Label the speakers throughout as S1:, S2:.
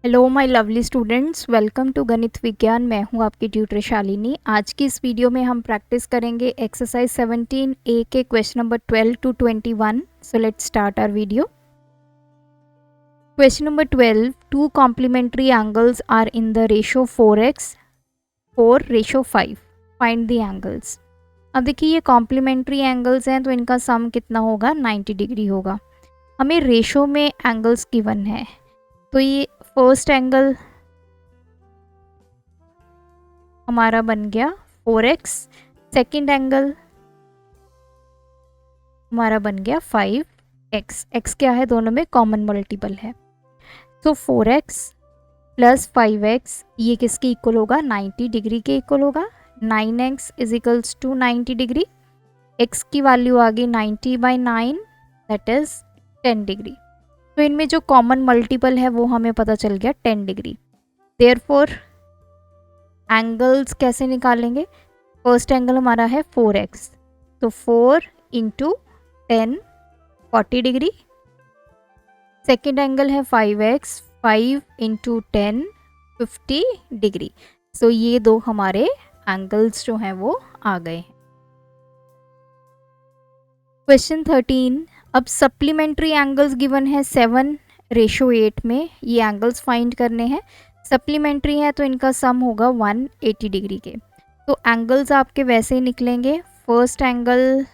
S1: Hello my lovely students, welcome to Ganit Vigyan. मैं हूं आपकी ट्यूटर शालिनी। आज की इस वीडियो में हम प्रैक्टिस करेंगे एक्सरसाइज 17 ए के question number 12 to 21। So let's start our video. Question number 12, two complementary angles are in the ratio 4x 4:5। Find the angles. अब देखिए, ये कॉम्प्लीमेंट्री एंगल्स हैं तो इनका सम कितना होगा, 90 डिग्री होगा। हमें रेशो में एंगल्स गिवन है, तो ये फर्स्ट एंगल हमारा बन गया 4x, सेकेंड एंगल हमारा बन गया 5x। x क्या है, दोनों में कॉमन मल्टीपल है। तो 4x प्लस 5x ये किसके इक्वल होगा, 90 डिग्री के इक्वल होगा। 9x is equals to 90 degree. x की वैल्यू आ गई 90/9, दैट इज 10 डिग्री। तो इनमें जो कॉमन मल्टीपल है वो हमें पता चल गया 10 डिग्री। देयरफॉर एंगल्स कैसे निकालेंगे, फर्स्ट एंगल हमारा है 4x, तो 4 इंटू 10 40 डिग्री। सेकेंड एंगल है 5x, 5 इंटू 10 50 डिग्री। सो ये दो हमारे एंगल्स जो हैं वो आ गए हैं। क्वेश्चन 13, अब सप्लीमेंट्री एंगल्स गिवन है 7:8 में। ये एंगल्स फाइंड करने हैं। सप्लीमेंट्री है तो इनका सम होगा 180 डिग्री के। तो एंगल्स आपके वैसे ही निकलेंगे। फर्स्ट एंगल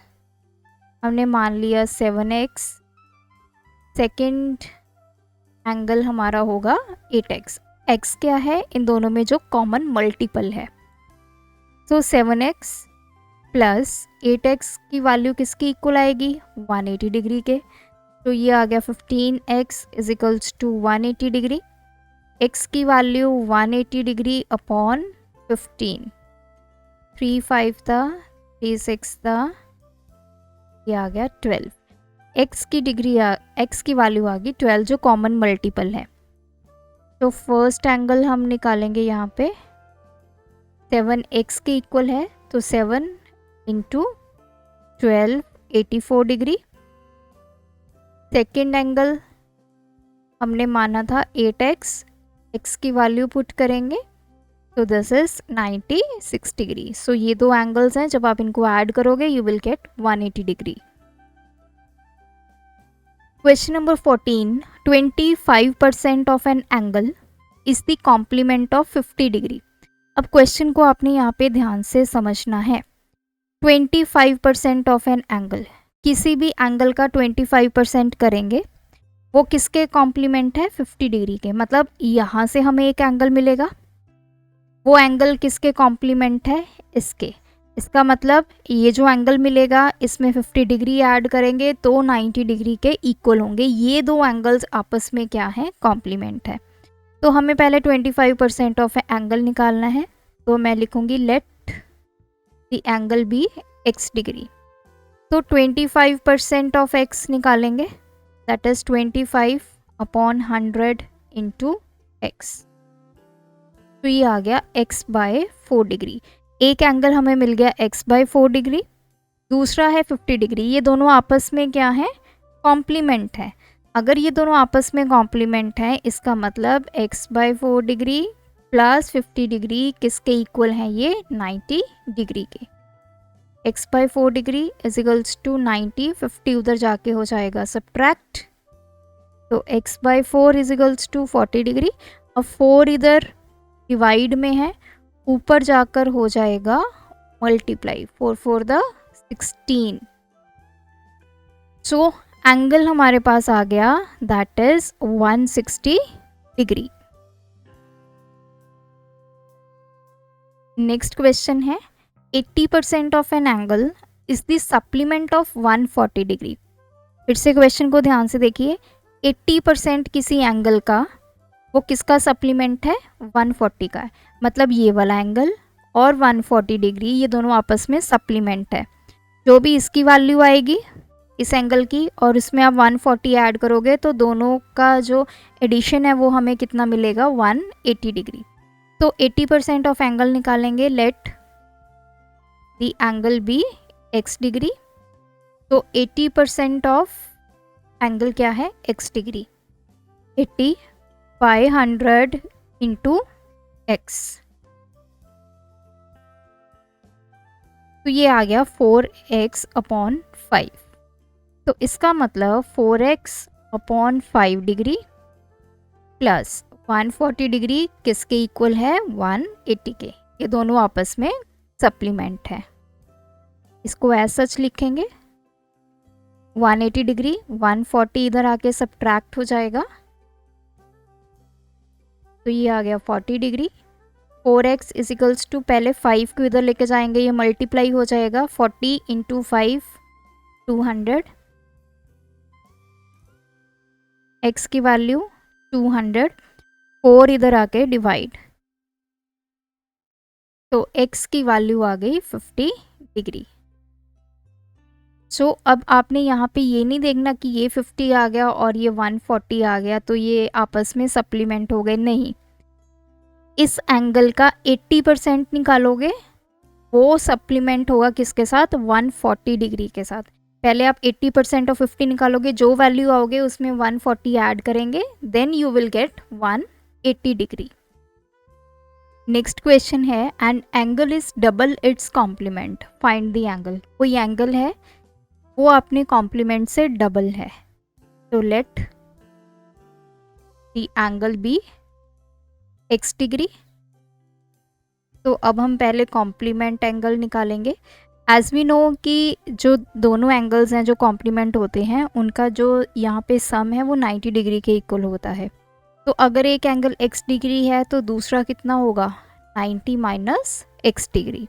S1: हमने मान लिया 7x, सेकंड एंगल हमारा होगा 8x। x क्या है, इन दोनों में जो कॉमन मल्टीपल है। तो 7x प्लस 8x की वैल्यू किसकी इक्वल आएगी, 180 डिग्री के। तो ये आ गया 15x is equals to 180 degree. x की वैल्यू 180 डिग्री अपॉन 15, 3 5 था, 3 6 था, ये आ गया 12। x की वैल्यू आ गई 12 जो कॉमन मल्टीपल है। तो फर्स्ट एंगल हम निकालेंगे यहाँ पे, 7x के इक्वल है, तो 7 इंटू 12 84 डिग्री। सेकेंड एंगल हमने माना था 8x, x की वैल्यू पुट करेंगे तो दिस इज 96 डिग्री। सो ये दो एंगल्स हैं, जब आप इनको ऐड करोगे you will get 180 degree. Question number 14, 25% of an angle is the complement of 50 degree. अब क्वेश्चन को आपने यहाँ पे ध्यान से समझना है। 25% ऑफ एन एंगल, किसी भी एंगल का 25% करेंगे, वो किसके कॉम्प्लीमेंट है, 50 डिग्री के। मतलब यहाँ से हमें एक एंगल मिलेगा, वो एंगल किसके कॉम्प्लीमेंट है, इसके। इसका मतलब ये जो एंगल मिलेगा इसमें 50 डिग्री ऐड करेंगे तो 90 डिग्री के इक्वल होंगे। ये दो एंगल्स आपस में क्या है, कॉम्प्लीमेंट है। तो हमें पहले 25% ऑफ एंगल निकालना है। तो मैं लिखूंगी let the angle be x degree. तो 25% ऑफ x निकालेंगे, that is 25 upon 100 into x। तो ये आ गया x/4 डिग्री। एक एंगल हमें मिल गया x/4 डिग्री, दूसरा है 50 डिग्री। ये दोनों आपस में क्या है, कॉम्प्लीमेंट है। अगर ये दोनों आपस में कॉम्प्लीमेंट है, इसका मतलब x/4 डिग्री प्लस 50 डिग्री किसके इक्वल हैं, ये 90 डिग्री के। x/4 degree is equals to 90, 50 उधर जाके हो जाएगा सब्ट्रैक्ट, तो x/4 is equals to 40 degree. अब 4 इधर डिवाइड में है, ऊपर जाकर हो जाएगा मल्टीप्लाई, 4 4 द 16। सो एंगल हमारे पास आ गया, that is 160 degree. Next question है, 80% of an angle is the supplement of 140 degree. फिर से क्वेश्चन को ध्यान से देखिए। 80% किसी एंगल का वो किसका सप्लीमेंट है, 140 का है। मतलब ये वाला एंगल और 140 डिग्री ये दोनों आपस में सप्लीमेंट है। जो भी इसकी वैल्यू आएगी इस एंगल की और इसमें आप 140 ऐड करोगे तो दोनों का जो एडिशन है वो हमें कितना मिलेगा, 180 डिग्री। तो 80% ऑफ एंगल निकालेंगे, let the angle be x degree. तो 80% ऑफ एंगल क्या है, x डिग्री। 80 500 इंटू एक्स, तो ये आ गया 4x अपॉन 5। तो इसका मतलब 4x upon 5 degree plus 140 degree किसके इक्वल है, 180 के। ये दोनों आपस में सप्लीमेंट है। इसको एज सच लिखेंगे। 180 डिग्री 140 इधर आके सब्ट्रैक्ट हो जाएगा, तो ये आ गया 40 डिग्री। 4x इजिकल्स टू, पहले 5 को इधर लेके जाएंगे, ये मल्टीप्लाई हो जाएगा। 40 इंटू 5 200, x की वैल्यू 200, 4 इधर आके डिवाइड, तो x की वैल्यू आ गई 50 डिग्री। सो अब आपने यहाँ पे ये नहीं देखना कि ये 50 आ गया और ये 140 आ गया तो ये आपस में सप्लीमेंट हो गए, नहीं। इस एंगल का 80% निकालोगे, वो सप्लीमेंट होगा किसके साथ, 140 डिग्री के साथ। पहले आप 80% ऑफ 50 निकालोगे, जो वैल्यू आओगे उसमें 140 ऐड करेंगे, then you will get 180 degree. Next question है, and angle is double its complement, find the angle. कोई एंगल है वो अपने कॉम्प्लीमेंट से डबल है, तो let the angle be x degree. तो अब हम पहले कॉम्प्लीमेंट एंगल निकालेंगे। एज वी नो कि जो दोनों एंगल्स हैं जो कॉम्प्लीमेंट होते हैं उनका जो यहाँ पे सम है वो 90 डिग्री के इक्वल होता है। तो अगर एक एंगल x डिग्री है तो दूसरा कितना होगा, 90 माइनस x डिग्री।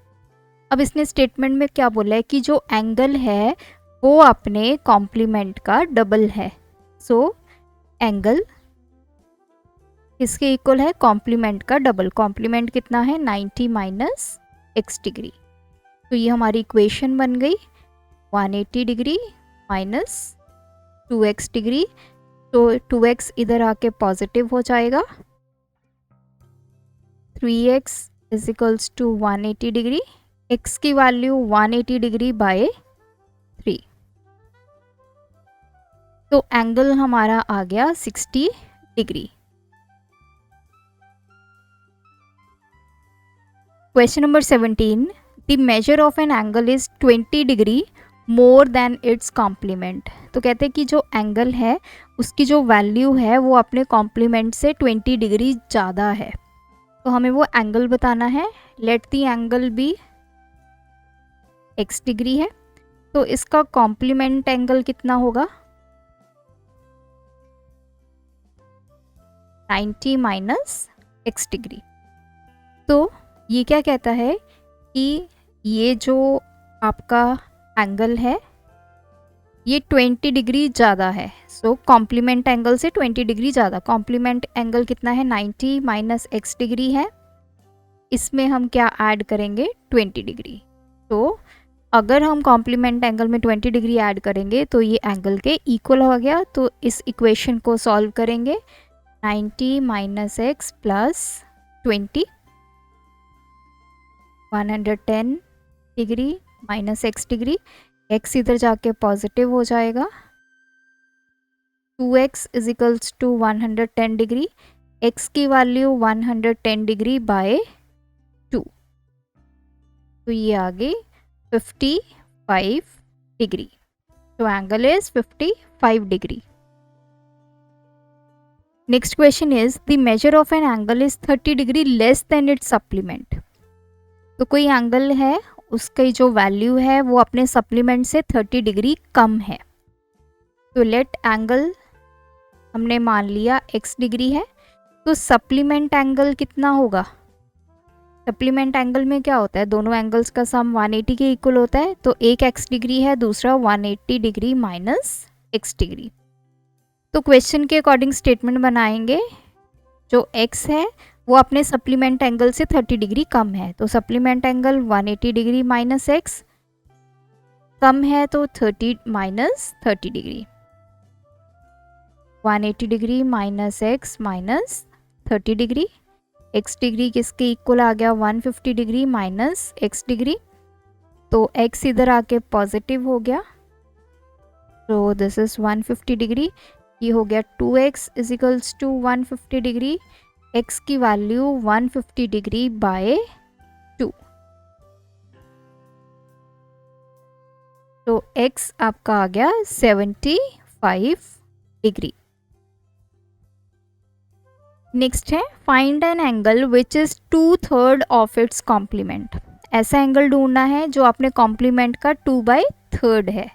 S1: अब इसने स्टेटमेंट में क्या बोला है कि जो एंगल है वो अपने कॉम्प्लीमेंट का डबल है। सो एंगल किसके इक्वल है, कॉम्प्लीमेंट का डबल। कॉम्प्लीमेंट कितना है, 90 माइनस x डिग्री। तो ये हमारी इक्वेशन बन गई 180 डिग्री माइनस 2x डिग्री। तो 2x इधर आके पॉजिटिव हो जाएगा, 3x is equals to 180 degree. x की वैल्यू 180 डिग्री बाय 3, तो एंगल हमारा आ गया 60 डिग्री। Question number 17, the measure of an angle is 20 degree more than its complement. तो कहते हैं कि जो एंगल है उसकी जो वैल्यू है वो अपने कॉम्प्लीमेंट से 20 डिग्री ज़्यादा है, तो हमें वो एंगल बताना है। Let the angle be x degree है, तो इसका कॉम्प्लीमेंट एंगल कितना होगा, 90 माइनस x डिग्री। तो ये क्या कहता है कि ये जो आपका एंगल है ये 20 डिग्री ज़्यादा है। सो कॉम्प्लीमेंट एंगल से 20 डिग्री ज़्यादा। कॉम्प्लीमेंट एंगल कितना है, 90 माइनस x डिग्री है, इसमें हम क्या ऐड करेंगे, 20 डिग्री। तो अगर हम कॉम्प्लीमेंट एंगल में 20 डिग्री ऐड करेंगे तो ये एंगल के इक्वल हो गया। तो इस इक्वेशन को सॉल्व करेंगे, 90 minus x plus 20, 110 degree minus x degree, x इधर जाके पॉजिटिव हो जाएगा, 2x is equals to 110 degree, x की वैल्यू 110 डिग्री बाय 2, तो ये आ गई 55 डिग्री। तो angle is 55 degree. Next question is the measure of an angle is 30 degree less than its supplement. तो कोई एंगल है उसकी जो वैल्यू है वो अपने सप्लीमेंट से 30 डिग्री कम है। तो लेट एंगल हमने मान लिया x डिग्री है, तो सप्लीमेंट एंगल कितना होगा। सप्लीमेंट एंगल में क्या होता है, दोनों एंगल्स का सम 180 के इक्वल होता है। तो एक x डिग्री है, दूसरा 180 डिग्री माइनस x डिग्री। तो क्वेश्चन के अकॉर्डिंग स्टेटमेंट बनाएंगे, जो x है वो अपने सप्लीमेंट एंगल से 30 डिग्री कम है। तो supplement angle 180 degree minus x, कम है तो 30 minus 30 degree, 180 degree minus x minus 30 degree. x degree किसके इक्वल आ गया, 150 डिग्री माइनस x डिग्री। तो x इधर आके पॉजिटिव हो गया, तो दिस इज 150 डिग्री। ये हो गया 2x equals to 150 degree, x की वैल्यू 150 डिग्री बाय 2। तो x आपका आ गया 75 डिग्री। नेक्स्ट है find an angle which is 2/3 of its complement. ऐसा एंगल ढूंढना है जो अपने कॉम्प्लीमेंट का 2/3 है।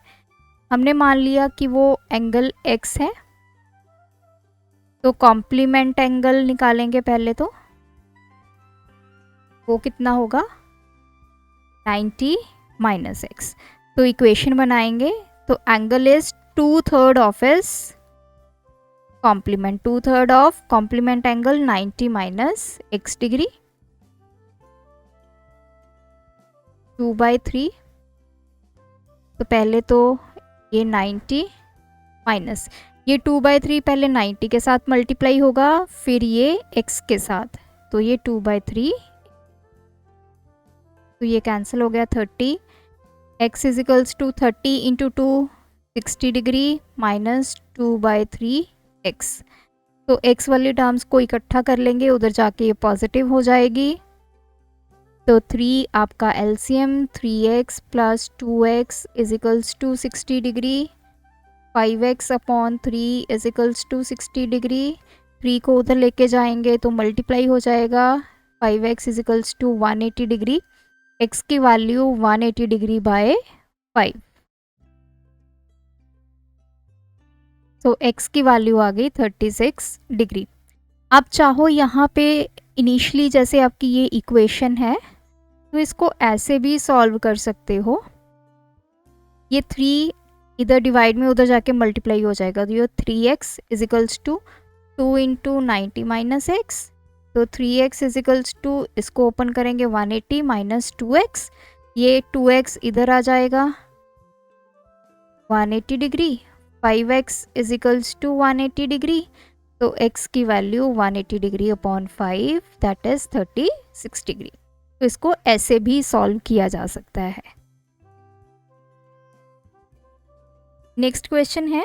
S1: हमने मान लिया कि वो एंगल x है, तो कॉम्प्लीमेंट एंगल निकालेंगे पहले। तो वो कितना होगा 90 माइनस x। तो इक्वेशन बनाएंगे, तो एंगल इज 2/3 ऑफ इस complement, 2/3 of complement angle 90 minus x degree 2/3। तो पहले तो ये 90 माइनस ये 2/3 पहले 90 के साथ मल्टीप्लाई होगा, फिर ये x के साथ, तो ये 2/3, तो ये कैंसिल हो गया 30। x equals to 30 into 2 60 degree minus 2/3x। तो x वाली टर्म्स को इकट्ठा कर लेंगे, उधर जाके ये पॉजिटिव हो जाएगी। तो 3 आपका LCM 3x plus 2x equals to 60 degree, 5x upon 3 equals to 60 degree. 3 को उधर लेके जाएंगे तो मल्टीप्लाई हो जाएगा, 5x equals to 180 degree, x की वैल्यू 180 डिग्री बाय 5। तो x की वैल्यू आ गई 36 डिग्री। आप चाहो यहाँ पे इनिशियली जैसे आपकी ये इक्वेशन है, तो इसको ऐसे भी सॉल्व कर सकते हो। ये 3 इधर डिवाइड में उधर जाके मल्टीप्लाई हो जाएगा, तो ये 3x equals to 2 into 90 minus x. तो 3x इजिकल्स टू, इसको ओपन करेंगे 180 माइनस 2x, ये 2x इधर आ जाएगा 180 degree, 5x equals to 180 degree, तो x की value 180 degree upon 5 that is 36 degree. तो इसको ऐसे भी सॉल्व किया जा सकता है। नेक्स्ट क्वेश्चन है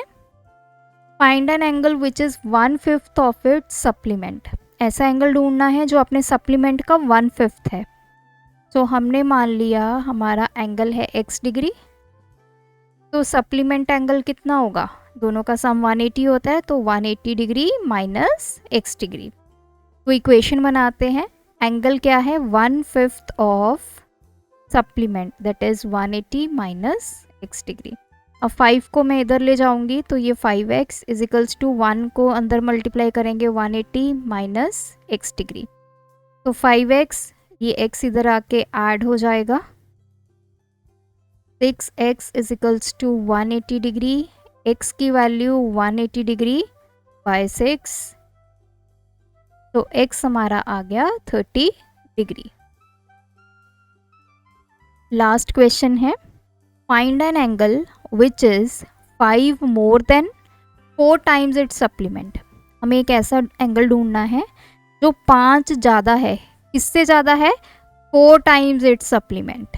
S1: find an angle which is 1/5 of its supplement. ऐसा एंगल ढूंढना है जो अपने सप्लीमेंट का 1/5 है। तो हमने मान लिया हमारा एंगल है x डिग्री, तो सप्लीमेंट एंगल कितना होगा, दोनों का सम 180 होता है, तो 180 डिग्री माइनस x डिग्री। तो इक्वेशन बनाते हैं, एंगल क्या है 1/5 of supplement that is 180 minus x degree. अब 5 को मैं इधर ले जाऊंगी, तो ये 5x इजिकल्स टू 1 को अंदर मल्टीप्लाई करेंगे 180 माइनस x डिग्री, तो 5x, ये x इधर आके ऐड हो जाएगा, 6x equals to 180 degree, x की वैल्यू 180 डिग्री बाय 6, तो x हमारा आ गया 30 डिग्री। लास्ट क्वेश्चन है find an angle which is 5 more than 4 times its supplement. हमें एक ऐसा एंगल ढूंढना है जो 5 ज़्यादा है, किससे ज़्यादा है 4 टाइम्स इट्स सप्लीमेंट।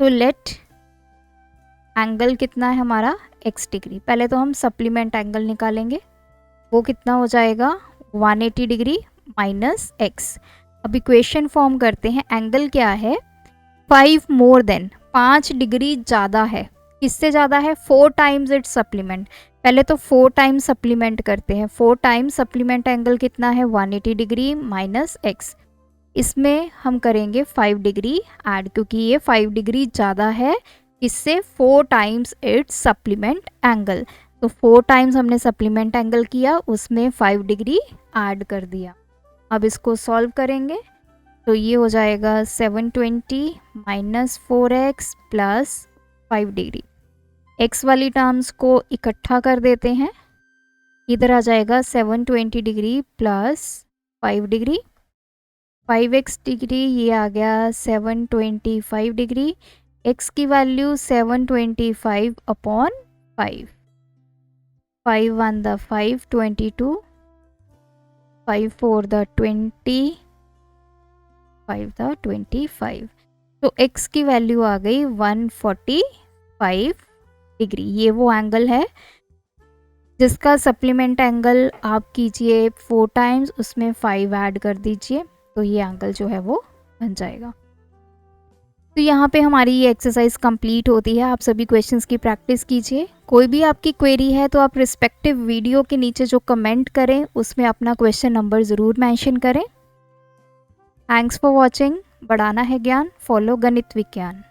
S1: तो लेट एंगल कितना है हमारा x डिग्री। पहले तो हम सप्लीमेंट एंगल निकालेंगे, वो कितना हो जाएगा 180 डिग्री माइनस x। अब इक्वेशन फॉर्म करते हैं, एंगल क्या है 5 मोर देन, 5 डिग्री ज़्यादा है, किससे ज़्यादा है 4 टाइम्स इट्स सप्लीमेंट। पहले तो 4 टाइम्स सप्लीमेंट करते हैं, 4 टाइम्स सप्लीमेंट एंगल कितना है 180 डिग्री माइनस x। इसमें हम करेंगे 5 डिग्री ऐड, क्योंकि ये 5 डिग्री ज़्यादा है इससे 4 टाइम्स इट्स सप्लीमेंट एंगल। तो 4 टाइम्स हमने सप्लीमेंट एंगल किया, उसमें 5 डिग्री ऐड कर दिया। अब इसको सॉल्व करेंगे, तो ये हो जाएगा 720 minus 4x plus 5 degree. x वाली टर्म्स को इकट्ठा कर देते हैं, इधर आ जाएगा 720 degree plus 5 degree, 5x degree, ये आ गया 725 डिग्री, x की value 725 upon 5, 5 1 the 5 22, 5 4 the 20, 5 the 25। तो x की वैल्यू आ गई 145 डिग्री। ये वो एंगल है जिसका सप्लीमेंट एंगल आप कीजिए 4 टाइम्स, उसमें 5 ऐड कर दीजिए, तो ये एंगल जो है वो बन जाएगा। तो यहाँ पे हमारी ये एक्सरसाइज कंप्लीट होती है। आप सभी क्वेश्चंस की प्रैक्टिस कीजिए। कोई भी आपकी क्वेरी है तो आप रिस्पेक्टिव वीडियो के नीचे जो कमेंट करें उसमें अपना क्वेश्चन नंबर ज़रूर मेंशन करें। Thanks for watching. बढ़ाना है ज्ञान, फॉलो गणित विज्ञान।